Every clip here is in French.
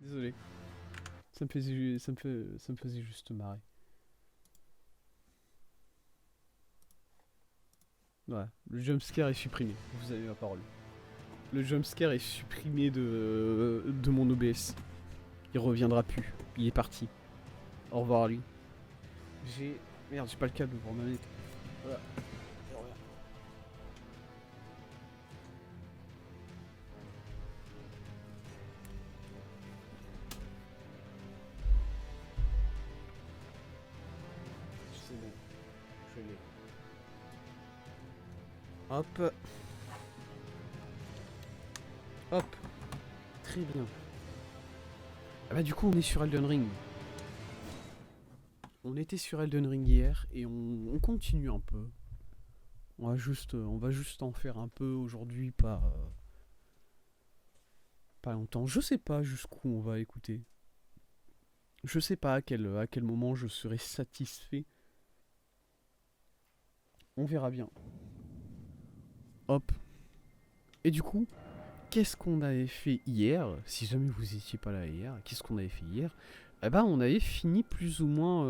Désolé. Ça me faisait juste marrer. Voilà. Le jumpscare est supprimé. Vous avez ma parole. Le jumpscare est supprimé de mon OBS. Il reviendra plus. Il est parti. Au revoir à lui. J'ai... Merde, j'ai pas le câble pour ma manette. Voilà. C'est bon. Je l'ai. Hop. Hop. Très bien. Ah bah du coup on est sur Elden Ring. On était sur Elden Ring hier et on continue un peu. On va juste en faire un peu aujourd'hui, pas longtemps. Je sais pas jusqu'où on va écouter. Je sais pas à quel moment je serai satisfait. On verra bien. Hop. Et du coup, qu'est-ce qu'on avait fait hier? Si jamais vous étiez pas là hier, qu'est-ce qu'on avait fait hier? Eh ben, on avait fini plus ou moins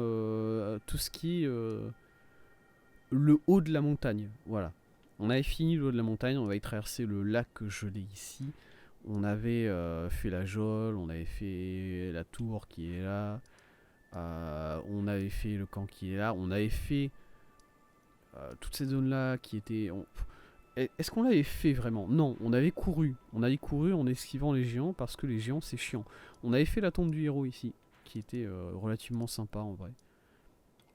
tout ce qui est le haut de la montagne. Voilà. On avait fini le haut de la montagne, on avait traversé le lac gelé ici. On avait fait la geôle, on avait fait la tour qui est là. On avait fait le camp qui est là. On avait fait toutes ces zones-là qui étaient... Est-ce qu'on l'avait fait vraiment? Non, on avait couru. On avait couru en esquivant les géants parce que les géants c'est chiant. On avait fait la tombe du héros ici, qui était relativement sympa en vrai.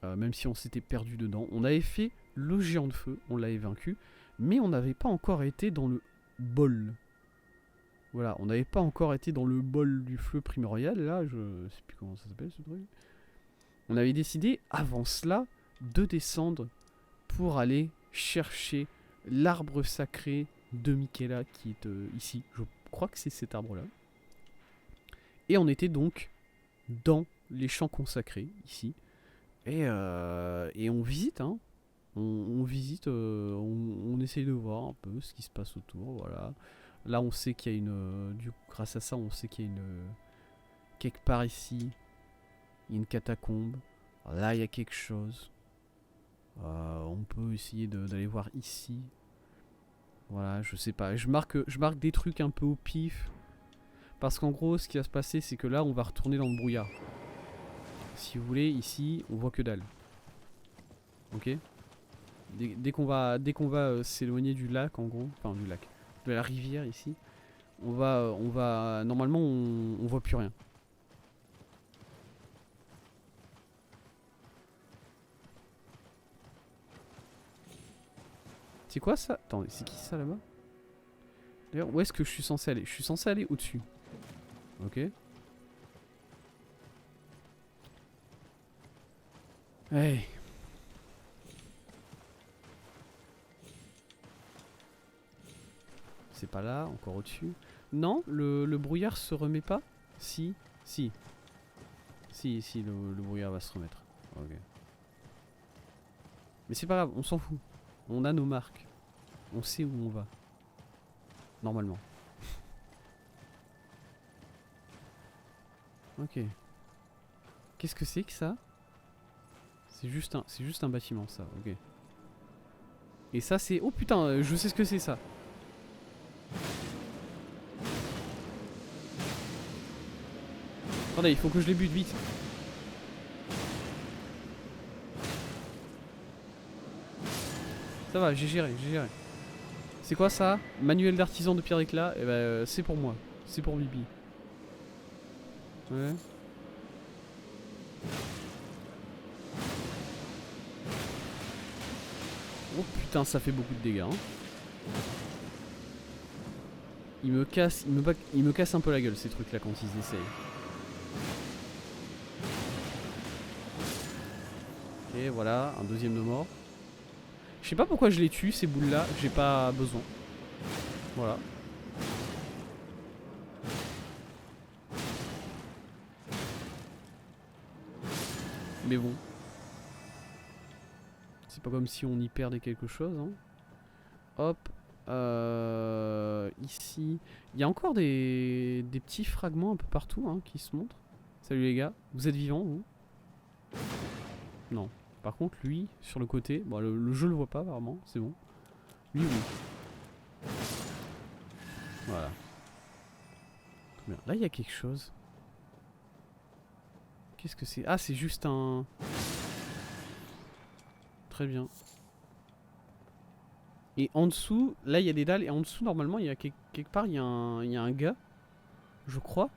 Même si on s'était perdu dedans. On avait fait le géant de feu, on l'avait vaincu, mais on n'avait pas encore été dans le bol. Voilà, on n'avait pas encore été dans le bol du feu primordial. Là, je sais plus comment ça s'appelle ce truc. On avait décidé, avant cela, de descendre pour aller chercher l'arbre sacré de Michaela qui est ici. Je crois que c'est cet arbre-là. Et on était donc dans les champs consacrés, ici. Et on visite, hein. On visite, on essaye de voir un peu ce qui se passe autour, voilà. Là, on sait qu'il y a une... grâce à ça, on sait qu'il y a une... quelque part ici, il y a une catacombe. Là, il y a quelque chose. On peut essayer d'aller voir ici. Voilà, je sais pas. Je marque des trucs un peu au pif. Parce qu'en gros, ce qui va se passer, c'est que là, on va retourner dans le brouillard. Si vous voulez, ici, on voit que dalle. Ok. Dès qu'on va s'éloigner du lac, en gros, enfin du lac, de la rivière ici, normalement, on voit plus rien. C'est quoi ça? Attends, c'est qui ça là-bas? D'ailleurs, où est-ce que je suis censé aller? Je suis censé aller au-dessus. Ok. Hey. C'est pas là, encore au-dessus. Non, le brouillard se remet pas? Si, si. Si, le brouillard va se remettre. Ok. Mais c'est pas grave, on s'en fout. On a nos marques. On sait où on va. Normalement. Ok. Qu'est-ce que c'est que ça? C'est juste un bâtiment ça, ok. Et ça c'est... Oh putain, je sais ce que c'est ça. Attendez, il faut que je les bute vite. Ça va, j'ai géré. C'est quoi ça? Manuel d'artisan de pierre éclat. Et ben c'est pour moi. C'est pour Bibi. Ouais. Oh putain, ça fait beaucoup de dégâts. Hein. Il me casse un peu la gueule ces trucs là quand ils essayent. Ok, voilà, un deuxième de mort. Je sais pas pourquoi je les tue ces boules là, j'ai pas besoin. Voilà. Mais bon. C'est pas comme si on y perdait quelque chose. Hein. Hop. Ici, il y a encore des petits fragments un peu partout hein, qui se montrent. Salut les gars, vous êtes vivants vous? Non. Par contre lui, sur le côté, bon, le jeu le voit pas apparemment, c'est bon. Lui oui. Voilà. Très bien. Là il y a quelque chose. Qu'est-ce que c'est? Ah c'est juste un... Très bien. Et en dessous, là il y a des dalles et en dessous normalement il y a quelque part il y a un gars, je crois.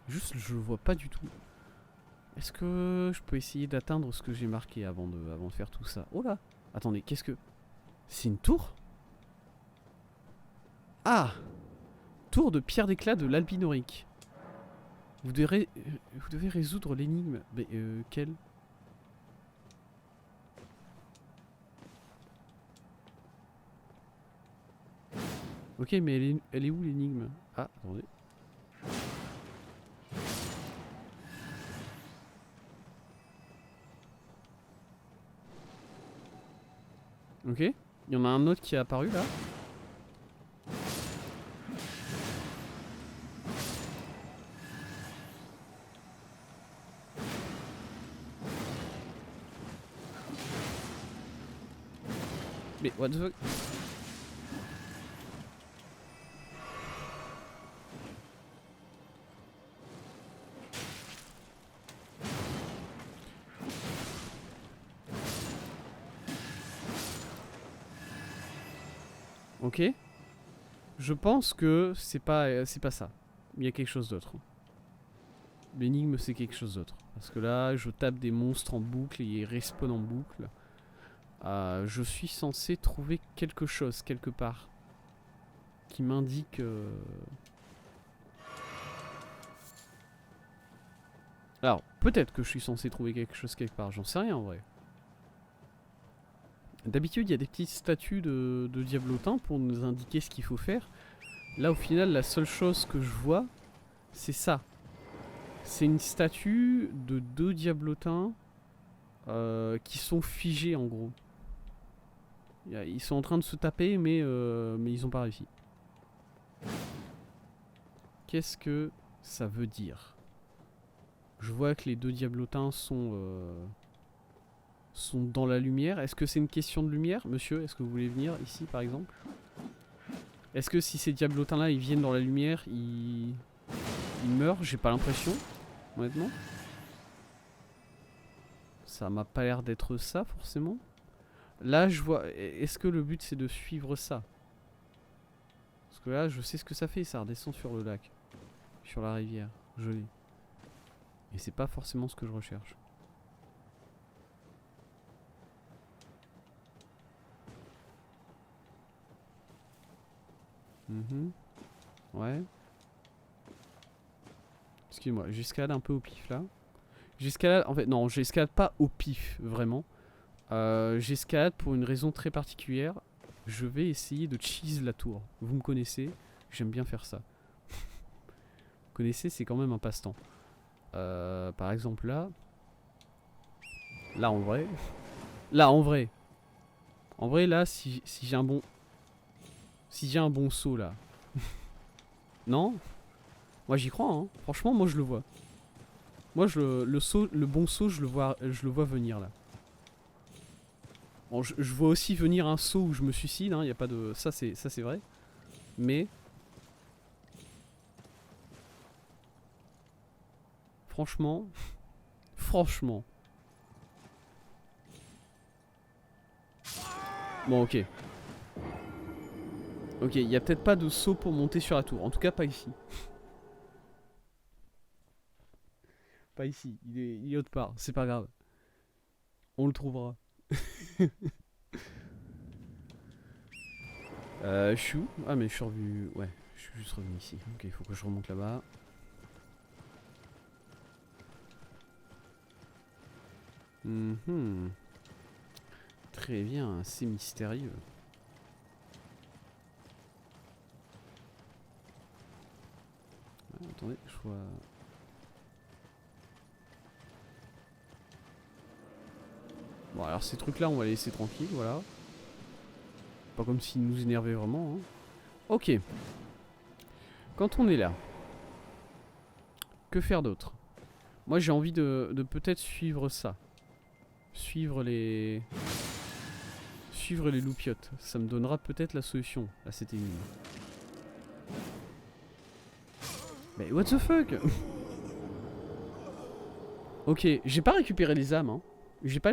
Juste je le vois pas du tout. Est-ce que je peux essayer d'atteindre ce que j'ai marqué avant de faire tout ça? Oh là! Attendez, qu'est-ce que... C'est une tour? Ah! Tour de pierre d'éclat de l'Albinorique. Vous devez résoudre l'énigme. Mais quelle? Ok, mais elle est où l'énigme? Ah, attendez. Ok. Il y en a un autre qui est apparu là. Mais what the fuck? Ok. Je pense que c'est pas ça. Il y a quelque chose d'autre. L'énigme c'est quelque chose d'autre. Parce que là, je tape des monstres en boucle et ils respawnent en boucle. Je suis censé trouver quelque chose quelque part qui m'indique. Alors, peut-être que je suis censé trouver quelque chose quelque part, j'en sais rien en vrai. D'habitude, il y a des petites statues de diablotins pour nous indiquer ce qu'il faut faire. Là, au final, la seule chose que je vois, c'est ça. C'est une statue de 2 diablotins qui sont figés en gros. Ils sont en train de se taper, mais ils n'ont pas réussi. Qu'est-ce que ça veut dire? Je vois que les 2 diablotins sont dans la lumière. Est-ce que c'est une question de lumière? Monsieur, est-ce que vous voulez venir ici par exemple? Est-ce que si ces diablotins là ils viennent dans la lumière, ils meurent? J'ai pas l'impression, honnêtement. Ça m'a pas l'air d'être ça forcément. Là je vois... Est-ce que le but c'est de suivre ça? Parce que là je sais ce que ça fait, ça redescend sur le lac. Sur la rivière, joli. Et c'est pas forcément ce que je recherche. Ouais. Excuse-moi, j'escalade un peu au pif là. J'escalade, en fait, non, j'escalade pas au pif, vraiment. J'escalade pour une raison très particulière. Je vais essayer de cheese la tour. Vous me connaissez, j'aime bien faire ça. Vous connaissez, c'est quand même un passe-temps. Par exemple là. Là en vrai. Là en vrai. En vrai là, si j'ai un bon... Si j'ai un bon saut là. Non? Moi j'y crois hein. Franchement moi je le vois. Moi le bon saut je le vois venir là. Bon, je vois aussi venir un saut où je me suicide, hein, y a pas de... Ça c'est vrai. Mais... Franchement... Franchement... Bon ok. Ok, il y a peut-être pas de saut pour monter sur la tour. En tout cas pas ici. Pas ici, il est autre part, c'est pas grave. On le trouvera. Je suis où? Ah mais je suis revenu... Ouais, je suis juste revenu ici. Ok, il faut que je remonte là-bas. Très bien, c'est mystérieux. Ah, attendez, je vois... Bon alors ces trucs là on va les laisser tranquilles, voilà. Pas comme s'il nous énervait vraiment. Hein. Ok. Quand on est là, que faire d'autre? Moi j'ai envie de peut-être suivre ça. Suivre les loupiottes. Ça me donnera peut-être la solution à cette énigme. Mais what the fuck? Ok, j'ai pas récupéré les âmes. Hein. J'ai pas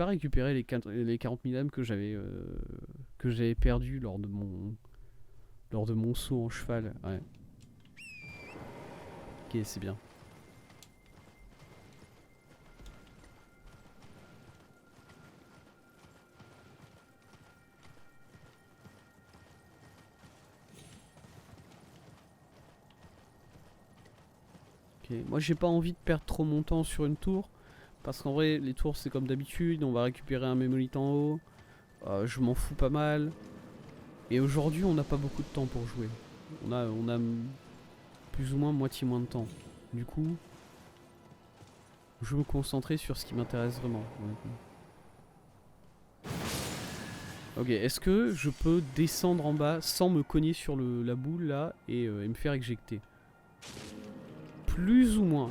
récupéré les 40 000 âmes que j'avais perdues lors de mon saut en cheval. Ouais. Ok, c'est bien. Ok, moi j'ai pas envie de perdre trop mon temps sur une tour. Parce qu'en vrai, les tours c'est comme d'habitude. On va récupérer un mémolith en haut. Je m'en fous pas mal. Et aujourd'hui, on n'a pas beaucoup de temps pour jouer. On a plus ou moins moitié moins de temps. Du coup, je vais me concentrer sur ce qui m'intéresse vraiment. Ok, est-ce que je peux descendre en bas sans me cogner sur la boule là et me faire éjecter? Plus ou moins.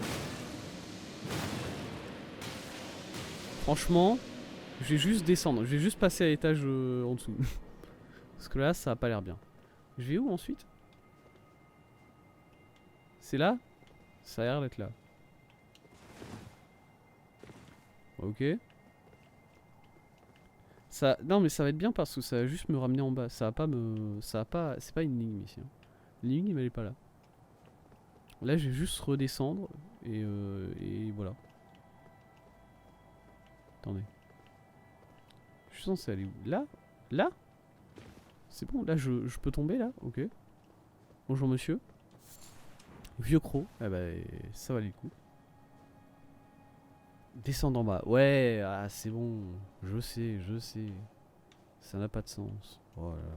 Franchement, je vais juste descendre. Je vais juste passer à l'étage en dessous. Parce que là, ça a pas l'air bien. Je vais où ensuite? C'est là? Ça a l'air d'être là. Ok. Ça, non mais ça va être bien parce que ça va juste me ramener en bas. Ça va pas me... Ça va pas... C'est pas une ligne ici. Hein. L'énigme elle est pas là. Là je vais juste redescendre et voilà. Attendez. Je suis censé aller où? Là? Là? C'est bon, là je peux tomber là? Ok. Bonjour monsieur. Vieux croc. Ah bah ça valait le coup. Descendre en bas. Ouais, ah c'est bon. Je sais, je sais. Ça n'a pas de sens. Oh là là.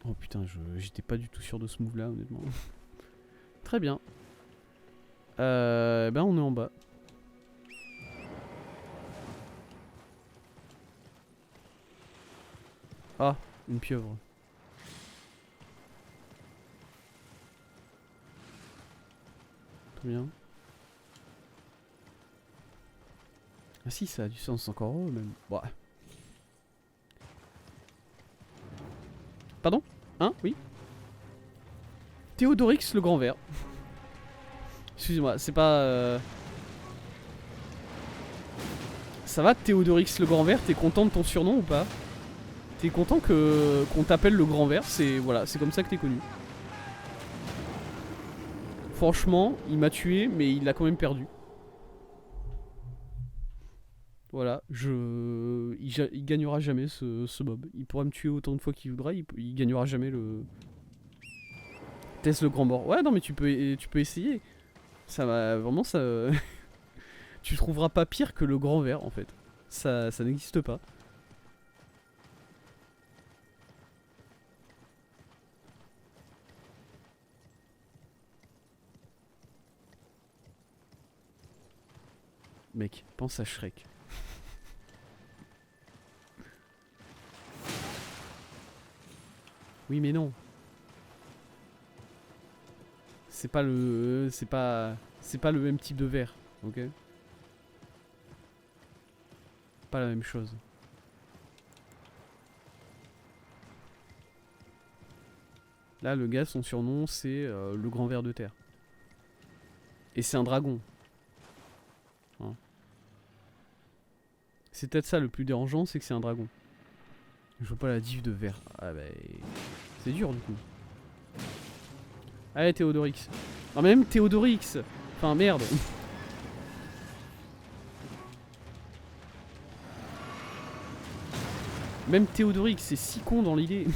Oh putain, j'étais pas du tout sûr de ce move là, honnêtement. Très bien. Ben on est en bas. Ah, une pieuvre. Très bien. Ah si, ça a du sens encore haut même. Ouais. Pardon? Hein? Oui? Théodorix le grand vert. Excusez-moi, c'est pas... Ça va Théodorix le grand vert? T'es content de ton surnom ou pas? T'es content qu'on t'appelle le grand vert? C'est voilà, c'est comme ça que t'es connu. Franchement, il m'a tué, mais il l'a quand même perdu. Voilà, il gagnera jamais ce mob. Il pourra me tuer autant de fois qu'il voudra, il gagnera jamais le... Test le grand mort. Ouais, non mais tu peux essayer. Ça va, vraiment ça... tu trouveras pas pire que le grand vert en fait. Ça n'existe pas. Mec, pense à Shrek. Oui mais non. C'est pas le... C'est pas le même type de verre, ok? Pas la même chose. Là, le gars, son surnom, c'est le grand ver de terre. Et c'est un dragon. Hein. C'est peut-être ça le plus dérangeant, c'est que c'est un dragon. Je vois pas la div de verre. Ah bah... C'est dur du coup. Allez Théodorix. Ah même Théodorix. Enfin merde. Même Théodorix, c'est si con dans l'idée.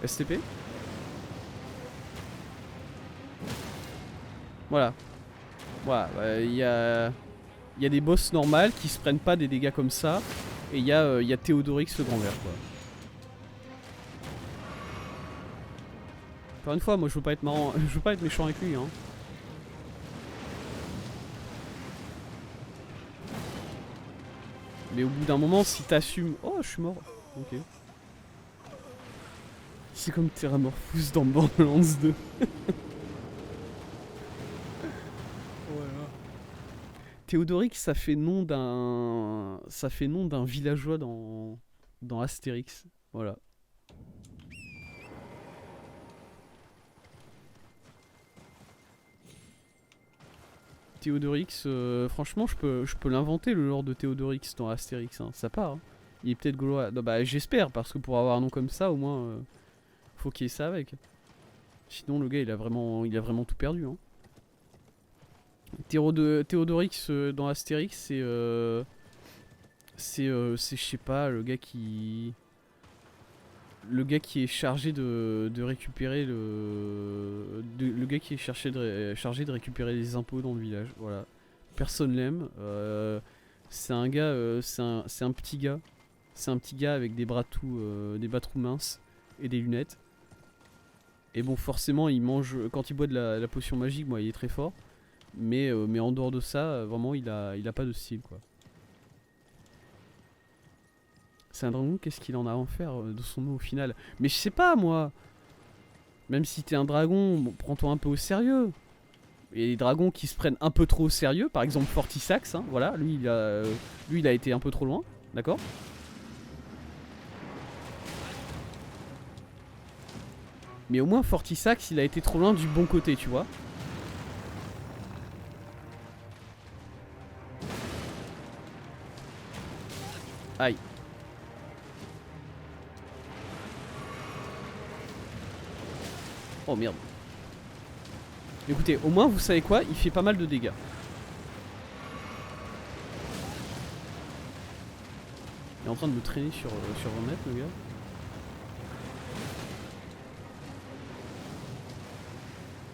STP. Voilà. Voilà, il y a des boss normales qui se prennent pas des dégâts comme ça. Et il y a Théodorix le grand vert, quoi. Encore une fois, moi je veux pas être marrant, je veux pas être méchant avec lui, hein. Mais au bout d'un moment, si t'assumes... Oh, je suis mort. Ok. C'est comme Terramorphous dans Borderlands 2. Voilà. Théodoric, ça fait nom d'un... Ça fait nom d'un villageois dans Astérix. Voilà. Théodorix, franchement, je peux l'inventer le lore de Théodorix dans Astérix, hein. Ça part, hein. Il est peut-être gaulois. Non, bah, j'espère, parce que pour avoir un nom comme ça, au moins, faut qu'il y ait ça avec. Sinon, le gars, il a vraiment tout perdu, hein. Théodorix dans Astérix, c'est, je sais pas, le gars qui est chargé de récupérer le gars qui est chargé de récupérer les impôts dans le village. Voilà. Personne l'aime. C'est un gars, c'est un petit gars. C'est un petit gars avec des bras tout minces et des lunettes. Et bon, forcément, il mange quand il boit de la potion magique. Moi, il est très fort. Mais en dehors de ça, vraiment, il a pas de style, quoi. C'est un dragon, qu'est-ce qu'il en a à en faire de son nom au final? Mais je sais pas, moi. Même si t'es un dragon, bon, prends-toi un peu au sérieux. Il y a des dragons qui se prennent un peu trop au sérieux. Par exemple, Fortisax, hein, voilà. Lui, il a été un peu trop loin. D'accord? Mais au moins, Fortisax, il a été trop loin du bon côté, tu vois. Aïe. Oh merde. Écoutez, au moins vous savez quoi, il fait pas mal de dégâts. Il est en train de me traîner sur 20 mètres, le gars.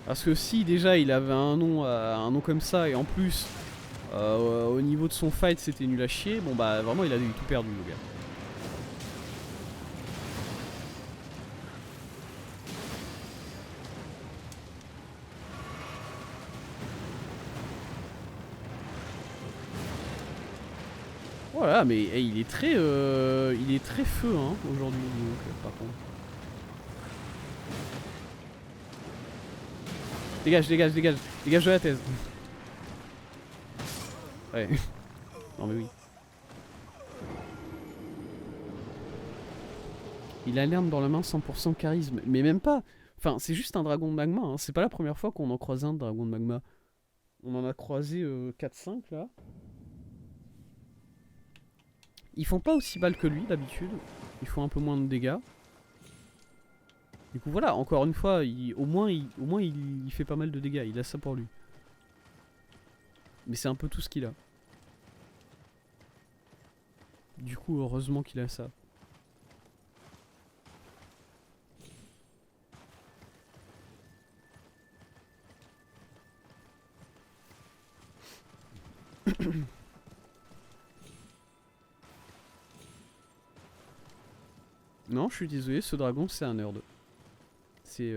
Parce que si déjà il avait un nom comme ça, et en plus au niveau de son fight c'était nul à chier, bon bah vraiment il a tout perdu, le gars. Voilà, mais hey, il est très feu, hein, aujourd'hui, donc par contre. Dégage, dégage, dégage, dégage de la thèse. Ouais. Non mais oui. Il a l'arme dans la main, 100% charisme, mais même pas. Enfin, c'est juste un dragon de magma, hein. C'est pas la première fois qu'on en croise un dragon de magma. On en a croisé 4-5 là. Ils font pas aussi mal que lui d'habitude. Ils font un peu moins de dégâts. Du coup voilà, encore une fois, au moins il fait pas mal de dégâts. Il a ça pour lui. Mais c'est un peu tout ce qu'il a. Du coup, heureusement qu'il a ça. Non, je suis désolé, ce dragon c'est un nerd. C'est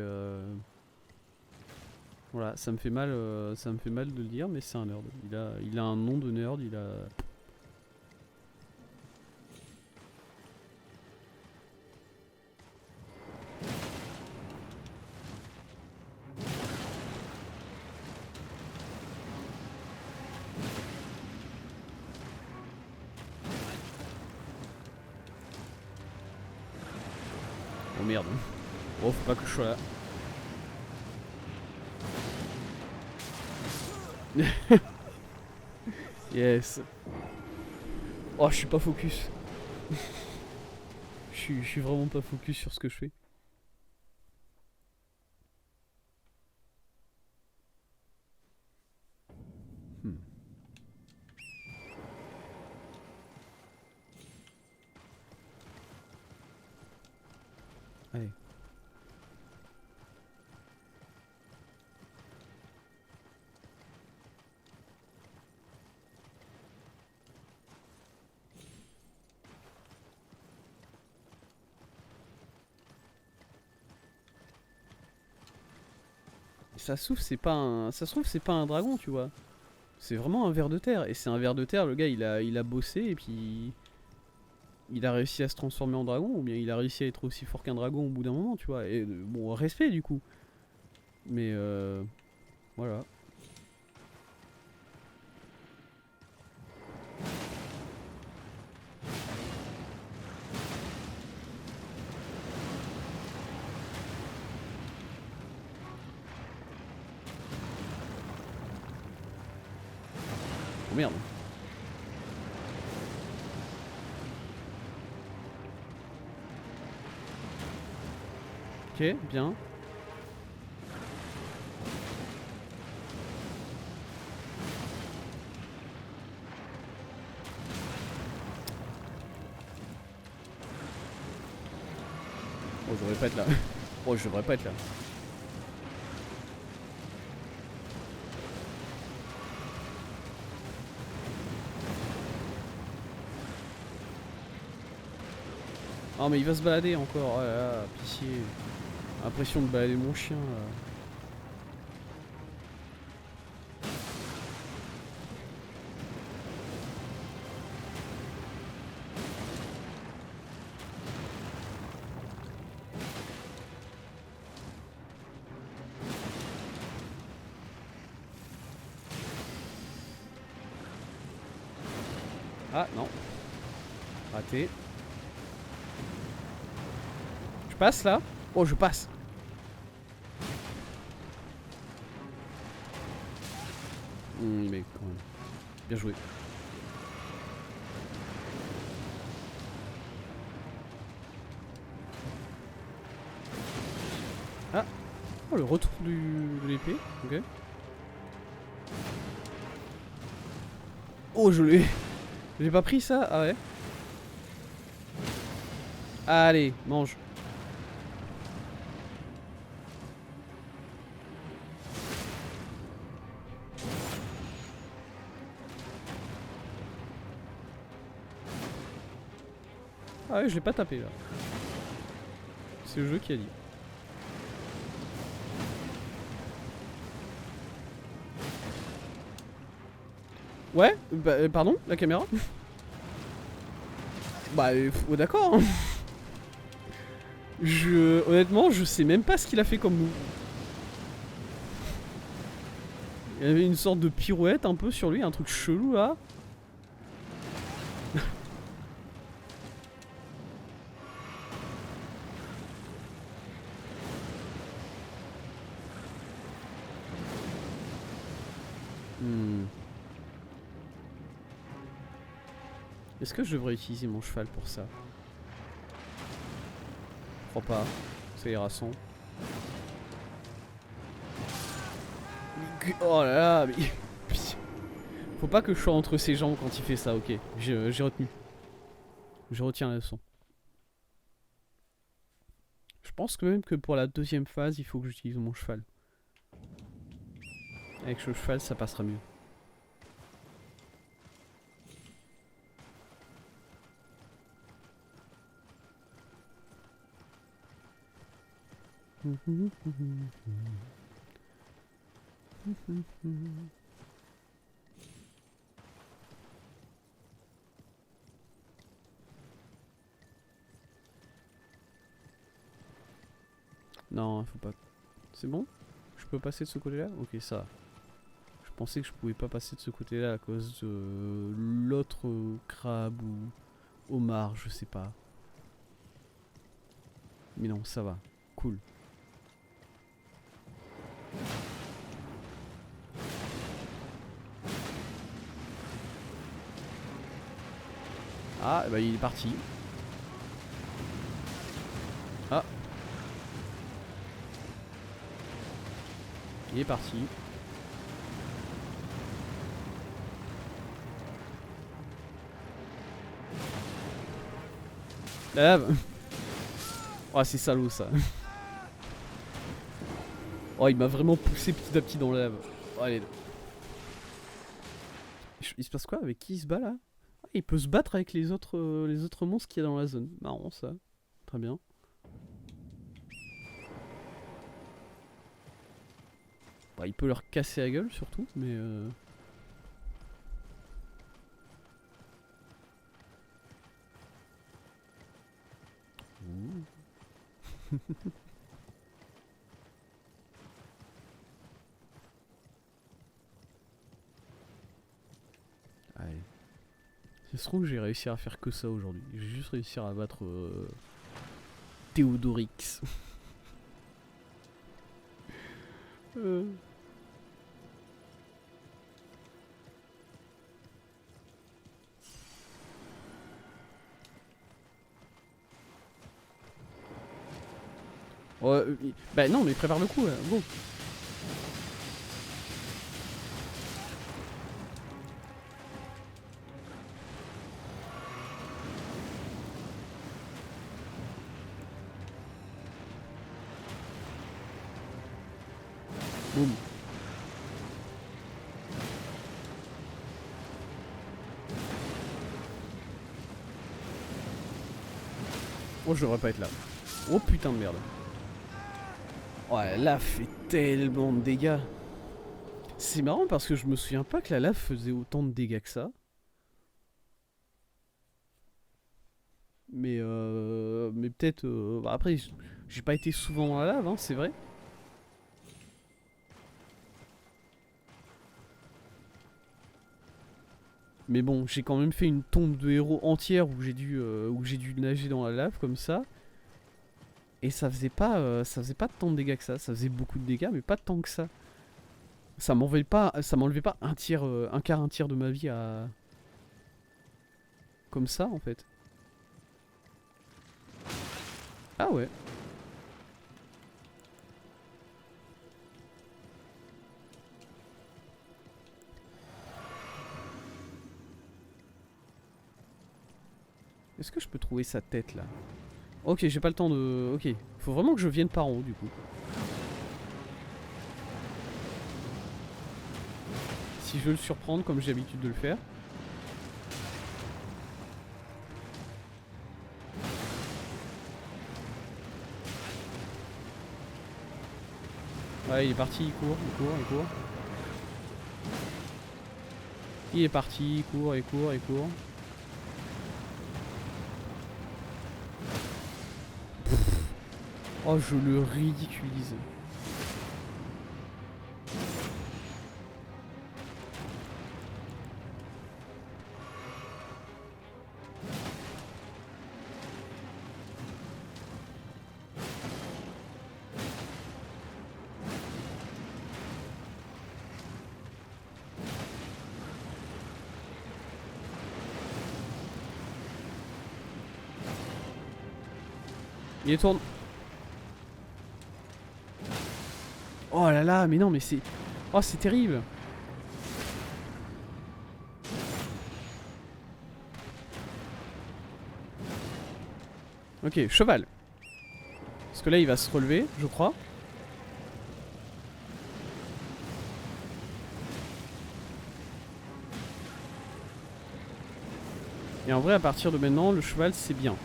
voilà, ça me fait mal de le dire, mais c'est un nerd. Il a un nom de nerd, il a. Oh merde. Oh, faut pas que je sois là. Yes. Oh, je suis pas focus. Je suis vraiment pas focus sur ce que je fais. Hmm. Allez. ça se trouve c'est pas un, ça se trouve c'est pas un dragon, tu vois. C'est vraiment un ver de terre. Et c'est un ver de terre, le gars il a bossé et puis il a réussi à se transformer en dragon, ou bien il a réussi à être aussi fort qu'un dragon au bout d'un moment, tu vois. Et bon, respect du coup. Mais voilà. Oh merde. Ok, bien. Oh, je devrais pas être là. Oh, je devrais pas être là. Oh, mais il va se balader encore. Oh là là, pitié. Impression de balader mon chien là. Ah non. Raté. Je passe là. Oh, je passe. Mais quand même. Bien joué. Ah. Oh, le retour de l'épée. Ok. Oh, je l'ai. J'ai pas pris ça. Ah ouais. Allez, mange. Ah ouais, je l'ai pas tapé là. C'est le jeu qui a dit. Ouais, bah, pardon, la caméra. Bah, d'accord. Hein. Honnêtement, je sais même pas ce qu'il a fait comme move. Il y avait une sorte de pirouette un peu sur lui, un truc chelou là. Est-ce que je devrais utiliser mon cheval pour ça? Je crois pas. Ça ira sans. Oh là là, mais... Faut pas que je sois entre ses jambes quand il fait ça, ok. J'ai retenu. Je retiens la leçon. Je pense que même que pour la deuxième phase, il faut que j'utilise mon cheval. Avec le cheval, ça passera mieux. Non, faut pas. C'est bon? Je peux passer de ce côté-là? Ok, ça. Je pensais que je pouvais pas passer de ce côté-là à cause de l'autre crabe ou homard, je sais pas. Mais non, ça va. Cool. Ah, bah il est parti. Ah. Il est parti. La lave. Oh, c'est salaud ça. Oh, il m'a vraiment poussé petit à petit dans la lave. Oh, allez. Il se passe quoi? Avec qui il se bat là? Ah, il peut se battre avec les autres monstres qu'il y a dans la zone. Marrant ça. Très bien. Bah, il peut leur casser la gueule surtout, mais ouh. Allez. Ça se trouve que j'ai réussi à faire que ça aujourd'hui. J'ai juste réussi à battre Théodorix. Euh. Ouais, bah non, mais prépare le coup là, go. Boum. Oh, je devrais pas être là. Oh putain de merde. Ouais, la lave fait tellement de dégâts. C'est marrant parce que je me souviens pas que la lave faisait autant de dégâts que ça. Mais peut-être. Bah après, j'ai pas été souvent dans la lave, hein, c'est vrai. Mais bon, j'ai quand même fait une tombe de héros entière où j'ai dû nager dans la lave comme ça. Et ça faisait pas tant de dégâts que ça. Ça faisait beaucoup de dégâts, mais pas tant que ça. Ça m'enlevait pas un tiers, un quart, un tiers de ma vie à comme ça en fait. Ah ouais. Est-ce que je peux trouver sa tête là? Ok, j'ai pas le temps de. Ok, faut vraiment que je vienne par en haut du coup. Si je veux le surprendre comme j'ai l'habitude de le faire. Ouais, il est parti, il court, il court, il court. Il est parti, il court, il court, il court. Oh, je le ridiculise. Il est tourne. Oh là là, mais non, mais c'est. Oh, c'est terrible. Ok, cheval. Parce que là, il va se relever, je crois. Et en vrai, à partir de maintenant, le cheval, c'est bien.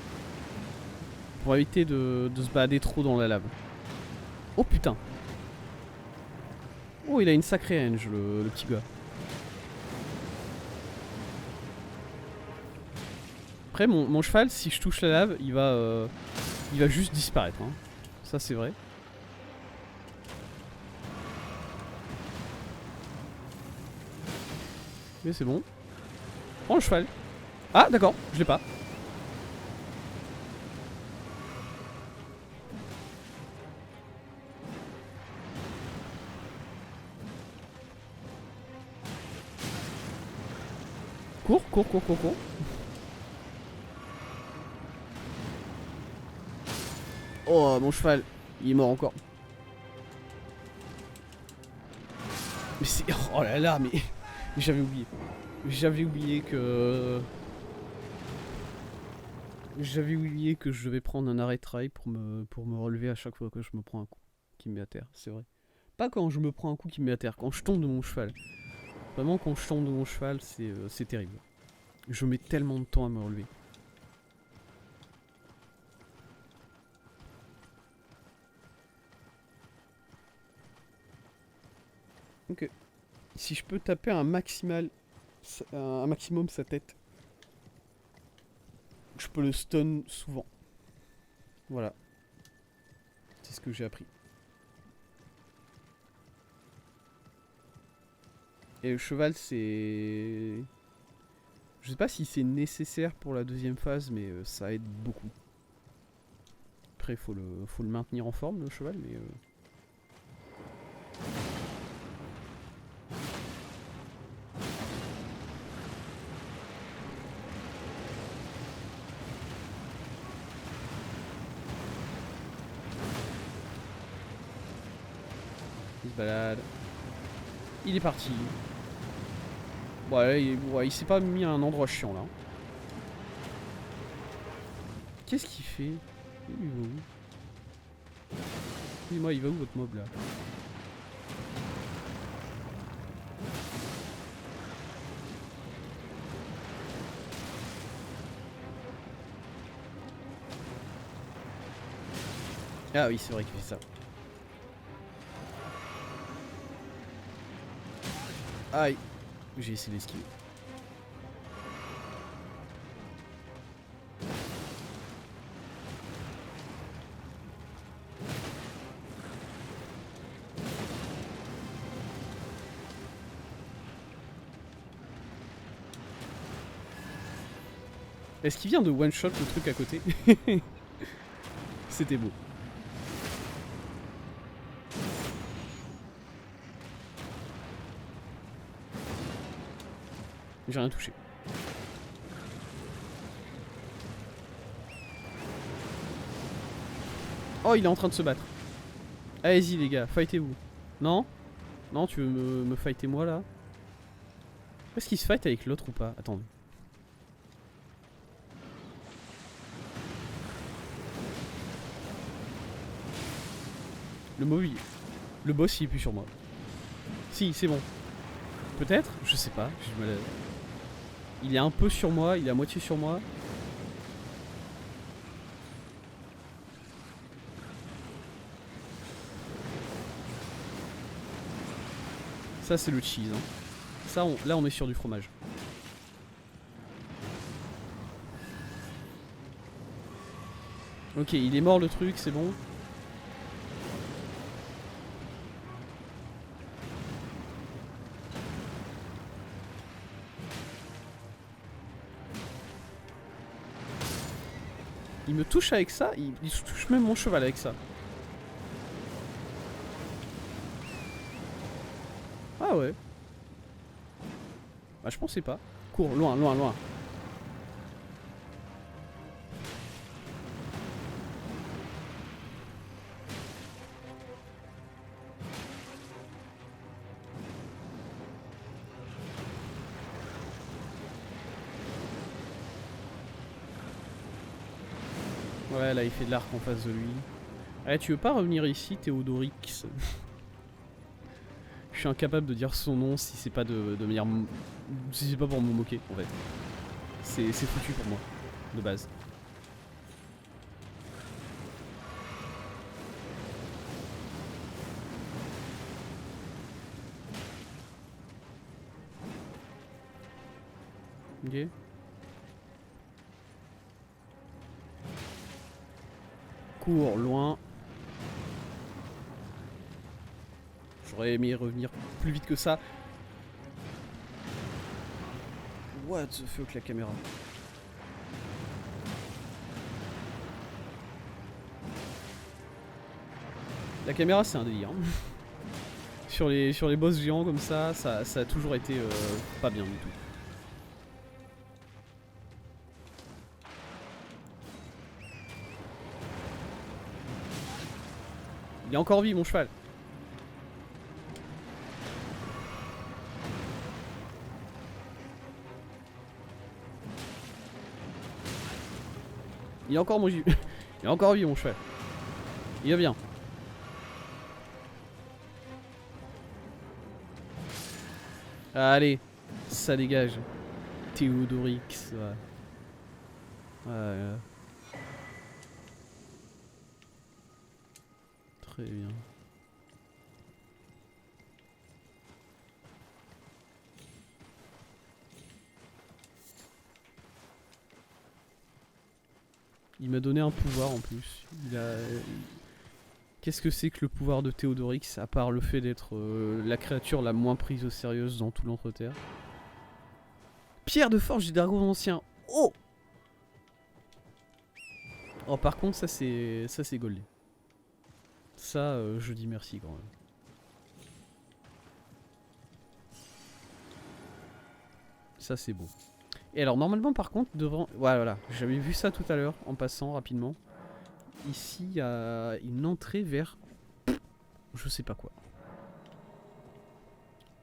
Pour éviter de se balader trop dans la lave. Oh putain. Oh, il a une sacrée range, le petit gars. Après, mon cheval, si je touche la lave, il va juste disparaître. Hein. Ça, c'est vrai. Mais c'est bon. Prends le cheval. Ah, d'accord, je l'ai pas. Cours, cours, cours, cours, cours. Oh, mon cheval, il est mort encore. Mais c'est. Oh là là, mais. J'avais oublié. J'avais oublié que. J'avais oublié que je devais prendre un arrêt de travail pour me relever à chaque fois que je me prends un coup qui me met à terre, c'est vrai. Pas quand je me prends un coup qui me met à terre, quand je tombe de mon cheval. Vraiment, quand je tombe de mon cheval, c'est terrible. Je mets tellement de temps à me relever. Ok. Si je peux taper un maximal, un maximum sa tête, je peux le stun souvent. Voilà, c'est ce que j'ai appris. Et le cheval, c'est... Je sais pas si c'est nécessaire pour la deuxième phase, mais ça aide beaucoup. Après, faut le maintenir en forme, le cheval, mais... il se balade. Il est parti. Ouais, il s'est pas mis à un endroit chiant, là. Qu'est-ce qu'il fait? Il va où? Dis-moi, il va où votre mob, là? Ah oui, c'est vrai qu'il fait ça. Aïe. J'ai essayé d'esquiver. Est-ce qu'il vient de one-shot le truc à côté? C'était beau. J'ai rien touché. Oh, il est en train de se battre. Allez-y, les gars, fightez-vous. Non? Non, tu veux me fighter moi, là? Est-ce qu'il se fight avec l'autre ou pas? Attendez. Le mauvais. Le boss, il est plus sur moi. Si, c'est bon. Peut-être? Je sais pas. Il est un peu sur moi, il est à moitié sur moi. Ça, c'est le cheese. Hein. Ça, là, on est sur du fromage. Ok, il est mort le truc, c'est bon. Il me touche avec ça, il touche même mon cheval avec ça. Ah ouais. Bah je pensais pas. Cours, loin, loin, loin. Ouais, là il fait de l'arc en face de lui. Eh, tu veux pas revenir ici, Théodorix? Je suis incapable de dire son nom si c'est pas de manière... Si c'est pas pour me moquer, en fait. C'est foutu pour moi, de base. Ok. Cours, loin. J'aurais aimé revenir plus vite que ça. What the fuck, la caméra. La caméra, c'est un délire. sur les boss géants comme ça a toujours été pas bien du tout. Il est encore vie, mon cheval. Il est encore mon il est encore vie, mon cheval. Il va bien. Allez, ça dégage. Théodorix, ouais. Très bien. Il m'a donné un pouvoir en plus. Qu'est-ce que c'est que le pouvoir de Théodorix, à part le fait d'être la créature la moins prise au sérieux dans tout l'Entreterre? Pierre de forge du dragon ancien. Oh! Oh, par contre, ça c'est goldé. Ça, je dis merci quand même. Ça c'est beau. Et alors normalement par contre devant... Ouais, voilà, j'avais vu ça tout à l'heure en passant rapidement. Ici il y a une entrée vers... Je sais pas quoi.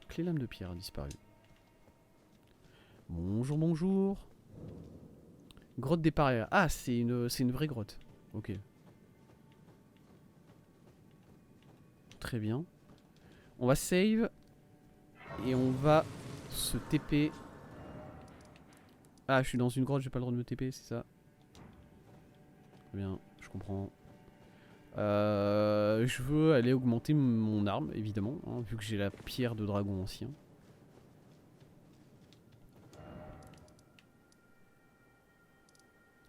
Clé lame de pierre a disparu. Bonjour, bonjour. Grotte des Paria. Ah, c'est une vraie grotte. Ok. Très bien. On va save. Et on va se TP. Ah, je suis dans une grotte, j'ai pas le droit de me TP, c'est ça. Très bien, je comprends. Je veux aller augmenter mon arme, évidemment, hein, vu que j'ai la pierre de dragon ancien.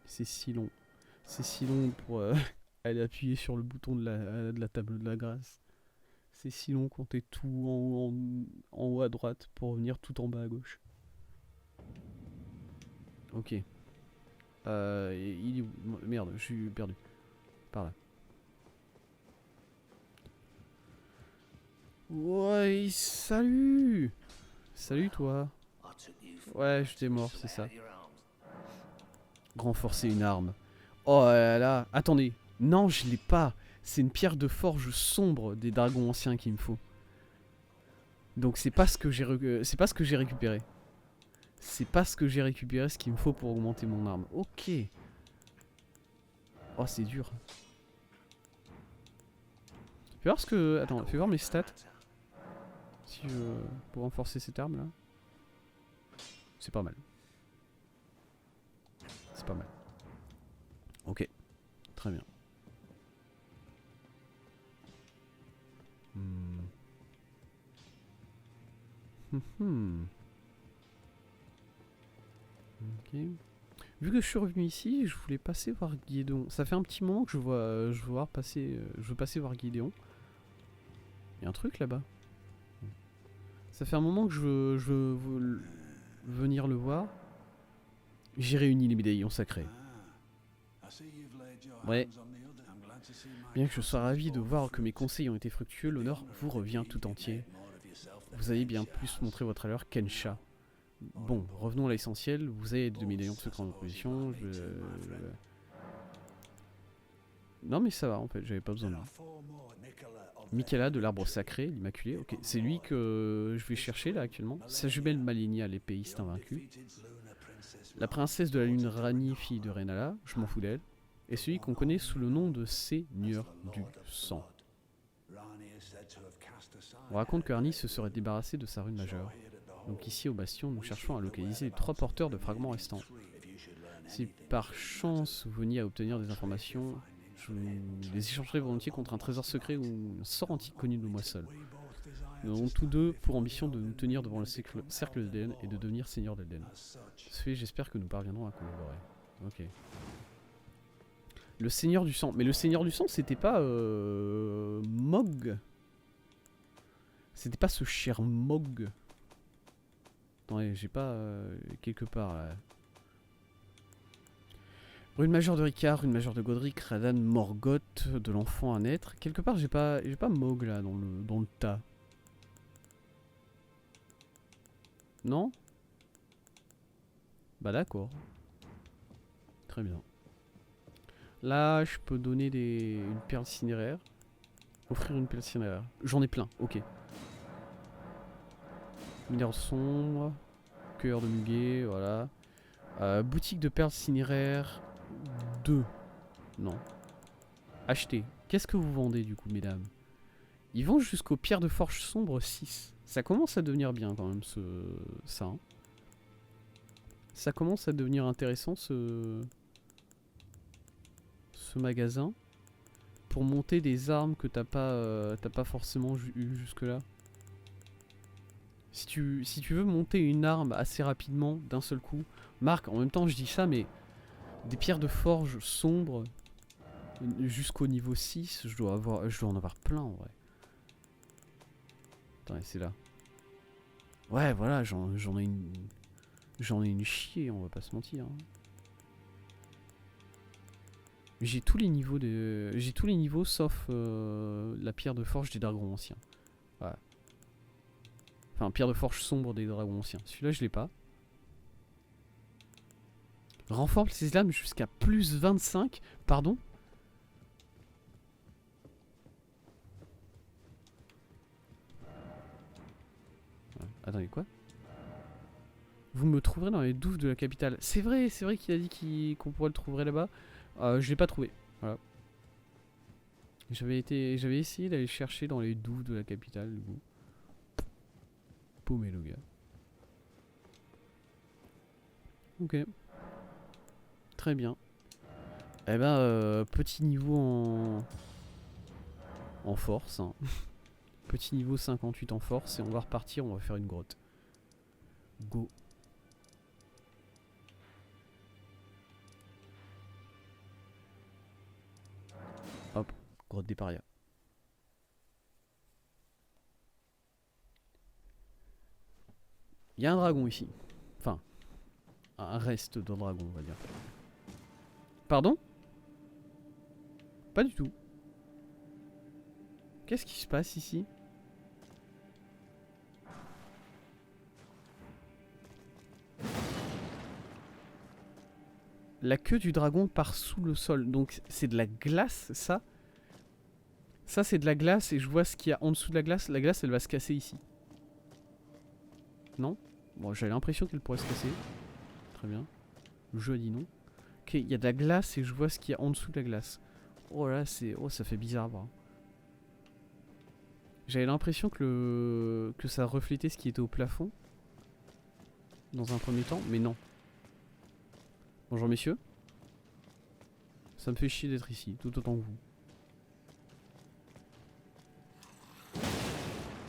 C'est si long. C'est si long pour aller appuyer sur le bouton de la table de la grâce. C'est si long quand t'es tout en haut à droite pour revenir tout en bas à gauche. Ok. Il est où? Merde, je suis perdu. Par là. Ouais, salut! Salut toi. Ouais, je t'ai mort, c'est ça. Renforcer une arme. Oh là là, attendez. Non, je l'ai pas. C'est une pierre de forge sombre des dragons anciens qu'il me faut. Donc c'est pas ce que j'ai récupéré. C'est pas ce que j'ai récupéré, ce qu'il me faut pour augmenter mon arme. Ok. Oh, c'est dur. Fais voir ce que... Attends, fais voir mes stats. Si je... Pour renforcer cette arme là. C'est pas mal. C'est pas mal. Ok. Très bien. Ok. Vu que je suis revenu ici, je voulais passer voir Guédéon. Ça fait un petit moment que je veux passer voir Guédéon. Il y a un truc là-bas. Ça fait un moment que je veux venir le voir. J'ai réuni les médaillons sacrés. Ouais. Bien que je sois ravi de voir que mes conseils ont été fructueux, l'honneur vous revient tout entier. Vous avez bien plus montré votre valeur qu'Ensha. Bon, revenons à l'essentiel. Vous avez 2 médaillons secrets en opposition. Non mais ça va en fait, j'avais pas besoin de lui. Michaela de l'arbre sacré, l'Immaculé. Ok, c'est lui que je vais chercher là actuellement. Sa jumelle Malinia, l'épéiste invaincue. La princesse de la lune Rani, fille de Renala, je m'en fous d'elle. Et celui qu'on connaît sous le nom de Seigneur du Sang. On raconte que Arnie se serait débarrassé de sa rune majeure. Donc ici au bastion, nous cherchons à localiser les 3 porteurs de fragments restants. Si par chance vous veniez à obtenir des informations, je les échangerai volontiers contre un trésor secret ou un sort antique connu de moi seul. Nous avons tous deux pour ambition de nous tenir devant le cercle d'Elden et de devenir seigneur d'Elden. Ce fait, j'espère que nous parviendrons à collaborer. Ok. Le seigneur du sang. Mais le seigneur du sang, c'était pas Mog. C'était pas ce cher Mog. Attendez, j'ai pas quelque part là. Rune majeure de Ricard, rune majeure de Godric, Radan, Morgoth, de l'enfant à naître. Quelque part, j'ai pas Mog là dans le tas. Non? Bah d'accord. Très bien. Là, je peux donner une perle cinéraire. Offrir une perle cinéraire. J'en ai plein, ok. Mineur sombre. Cœur de muguet, voilà. Boutique de perles cinéraires 2. Non. Acheter. Qu'est-ce que vous vendez du coup, mesdames? Ils vendent jusqu'aux pierres de forge sombre 6. Ça commence à devenir bien quand même, ça. Hein. Ça commence à devenir intéressant, ce magasin. Pour monter des armes que t'as pas forcément eu jusque là. Si tu veux monter une arme assez rapidement, d'un seul coup, Marc, en même temps je dis ça, mais Des pierres de forge sombres jusqu'au niveau 6. Je dois en avoir plein en vrai. Attendez, c'est là. Ouais, voilà, j'en ai une chier, on va pas se mentir. Hein. J'ai tous les niveaux sauf la pierre de forge des dragons anciens. Ouais. Enfin, pierre de forge sombre des dragons anciens. Celui-là, je l'ai pas. Renforce ses lames jusqu'à plus 25. Pardon? Attendez, quoi? Vous me trouverez dans les douves de la capitale. C'est vrai qu'il a dit qu'on pourrait le trouver là-bas. Je l'ai pas trouvé. Voilà. J'avais essayé d'aller chercher dans les douves de la capitale, du coup. Paumé le gars. Ok. Très bien. Eh ben, petit niveau en force. Hein. Petit niveau 58 en force et on va repartir, on va faire une grotte. Go. Hop, grotte des parias. Il y a un dragon ici. Enfin, un reste d'un dragon, on va dire. Pardon? Pas du tout. Qu'est-ce qui se passe ici? La queue du dragon part sous le sol. Donc c'est de la glace, ça? Ça c'est de la glace et je vois ce qu'il y a en dessous de la glace. La glace elle va se casser ici. Non? Bon, j'avais l'impression qu'elle pourrait se casser. Très bien. Le jeu a dit non. Ok, il y a de la glace et je vois ce qu'il y a en dessous de la glace. Oh là, c'est... Oh, ça fait bizarre à voir. J'avais l'impression que ça reflétait ce qui était au plafond. Dans un premier temps, mais non. Bonjour messieurs. Ça me fait chier d'être ici, tout autant que vous.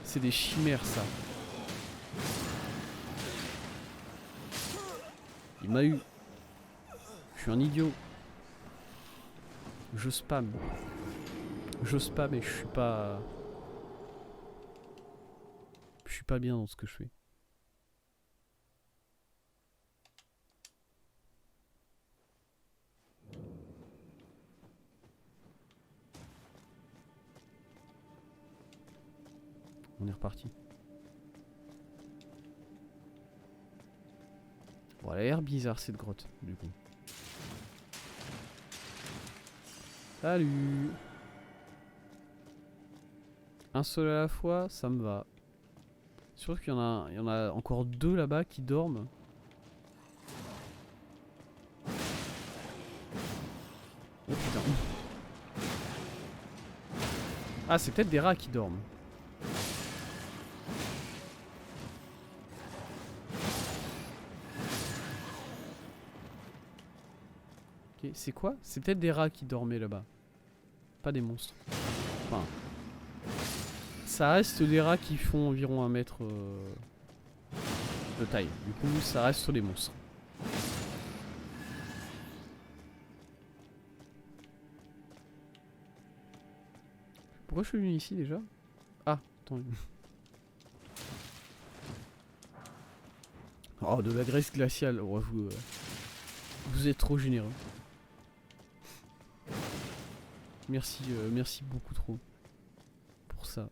C'est des chimères ça. Il m'a eu. Je suis un idiot. Je spam. Je spam et je suis pas... Je suis pas bien dans ce que je fais. On est reparti. Bon, elle a l'air bizarre cette grotte, du coup. Salut! Un seul à la fois, ça me va. Surtout qu'il y en a encore deux là-bas qui dorment. Oh putain. Ah, c'est peut-être des rats qui dorment. Ok, c'est quoi? C'est peut-être des rats qui dormaient là-bas. Pas des monstres. Enfin... Ça reste des rats qui font environ 1 mètre de taille. Du coup, ça reste des monstres. Pourquoi je suis venu ici déjà? Ah, attendez. Oh, de la graisse glaciale. Oh, vous êtes trop généreux. Merci, merci beaucoup trop pour ça.